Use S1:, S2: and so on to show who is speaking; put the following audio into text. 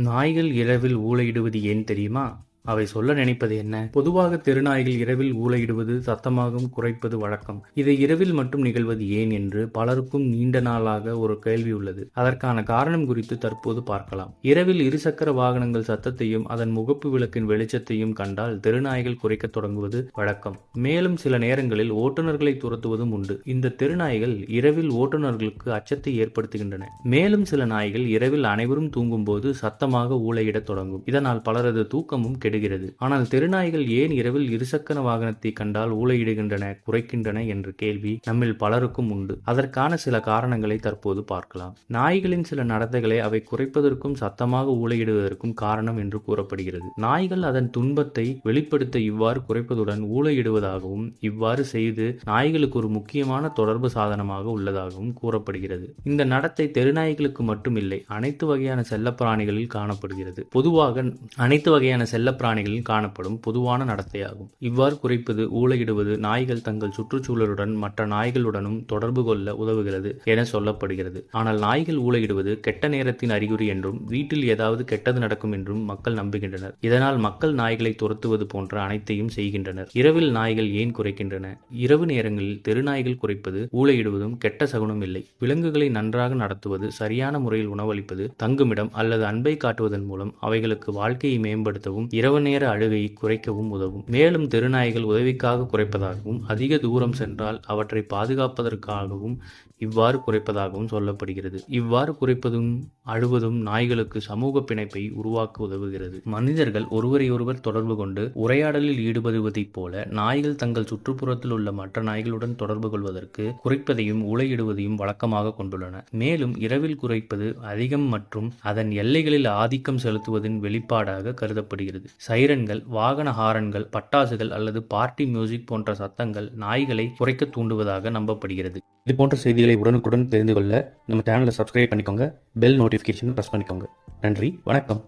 S1: நாய்கள் இரவில் ஊளையிடுவது ஏன் தெரியுமா? அவை சொல்ல நினைப்பது என்ன? பொதுவாக தெருநாய்கள் இரவில் ஊளையிடுவது சத்தமாகவும் குறைப்பது வழக்கம். இதை இரவில் மட்டும் நிகழ்வது ஏன் என்று பலருக்கும் நீண்ட நாளாக ஒரு கேள்வி உள்ளது. அதற்கான காரணம் குறித்து தற்போது பார்க்கலாம். இரவில் இருசக்கர வாகனங்கள் சத்தத்தையும் அதன் முகப்பு விளக்கின் வெளிச்சத்தையும் கண்டால் தெருநாய்கள் குறைக்க தொடங்குவது வழக்கம். மேலும் சில நேரங்களில் ஓட்டுநர்களை துரத்துவதும் உண்டு. இந்த தெருநாய்கள் இரவில் ஓட்டுநர்களுக்கு அச்சத்தை ஏற்படுத்துகின்றன. மேலும் சில நாய்கள் இரவில் அனைவரும் தூங்கும் போது சத்தமாக ஊளையிடத் தொடங்கும். இதனால் பலரது தூக்கமும் கெடுகிறது. ஆனால் தெருநாய்கள் ஏன் இரவில் இருசக்கர வாகனத்தை கண்டால் ஊளையிடுகின்றன, குறைக்கின்றன என்ற கேள்வி நம்மில் பலருக்கும் உண்டு. அதற்கான சில காரணங்களை தற்போது பார்க்கலாம். நாய்களின் சில நடத்தைகளை அவை குறைப்பதற்கும் சத்தமாக ஊளையிடுவதற்கும் காரணம் என்று கூறப்படுகிறது. நாய்கள் அதன் துன்பத்தை வெளிப்படுத்த இவ்வாறு குறைப்பதுடன் ஊளையிடுவதாகவும், இவ்வாறு செய்து நாய்களுக்கு ஒரு முக்கியமான தொடர்பு சாதனமாக உள்ளதாகவும் கூறப்படுகிறது. இந்த நடத்தை தெருநாய்களுக்கு மட்டுமில்லை, அனைத்து வகையான செல்லப்பிராணிகளில் காணப்படுகிறது. பொதுவாக அனைத்து வகையான செல்லப்பிராணிகளில் காணப்படும் பொதுவான நடத்தையாகும். இவ்வாறு குறைப்பது, ஊளையிடுவது நாய்கள் தங்கள் சுற்றுச்சூழலுடன் மற்ற நாய்களுடனும் தொடர்பு கொள்ள உதவுகிறது என சொல்லப்படுகிறது. ஆனால் நாய்கள் ஊளையிடுவது கெட்ட நேரத்தின் அறிகுறி என்றும், வீட்டில் ஏதாவது கெட்டது நடக்கும் என்றும் மக்கள் நம்புகின்றனர். இதனால் மக்கள் நாய்களை துரத்துவது போன்ற அனைத்தையும் செய்கின்றனர். இரவில் நாய்கள் ஏன் குறைக்கின்றன? இரவு நேரங்களில் தெருநாய்கள் குறைப்பது, ஊளையிடுவதும் கெட்ட சகுனம் இல்லை. விலங்குகளை நன்றாக நடத்துவது, சரியான முறையில் உணவளிப்பது, தங்குமிடம் அல்லது அன்பை காட்டுவதன் மூலம் அவைகளுக்கு வாழ்க்கையை மேம்படுத்தவும் இரவு நேர அழுகையை குறைக்கவும் உதவும். மேலும் தெருநாய்கள் உதவிக்காக குறைப்பதாகவும், அதிக தூரம் சென்றால் அவற்றை பாதுகாப்பதற்காகவும் இவ்வாறு குறைப்பதாகவும் சொல்லப்படுகிறது. இவ்வாறு குறைப்பதும் அழுவதும் நாய்களுக்கு சமூக பிணைப்பை உருவாக்க உதவுகிறது. மனிதர்கள் ஒருவரையொருவர் தொடர்பு கொண்டு உரையாடலில் ஈடுபடுவதைப் போல நாய்கள் தங்கள் சுற்றுப்புறத்தில் உள்ள மற்ற நாய்களுடன் தொடர்பு கொள்வதற்கு குறைப்பதையும் ஊளையிடுவதையும் வழக்கமாக கொண்டுள்ளன. மேலும் இரவில் குறைப்பது அதிகம் மற்றும் அதன் எல்லைகளில் ஆதிக்கம் செலுத்துவதின் வெளிப்பாடாக கருதப்படுகிறது. சைரன்கள், வாகன ஹாரன்கள், பட்டாசுகள் அல்லது பார்ட்டி மியூசிக் போன்ற சத்தங்கள் நாய்களை குறைக்க தூண்டுவதாக நம்பப்படுகிறது. இது போன்ற செய்திகளை உடனுக்குடன் தெரிந்து கொள்ள நம்ம சேனலை சப்ஸ்கிரைப் பண்ணிக்கோங்க. பெல் நோட்டிஃபிகேஷன் பிரஸ் பண்ணிக்கோங்க. நன்றி, வணக்கம்.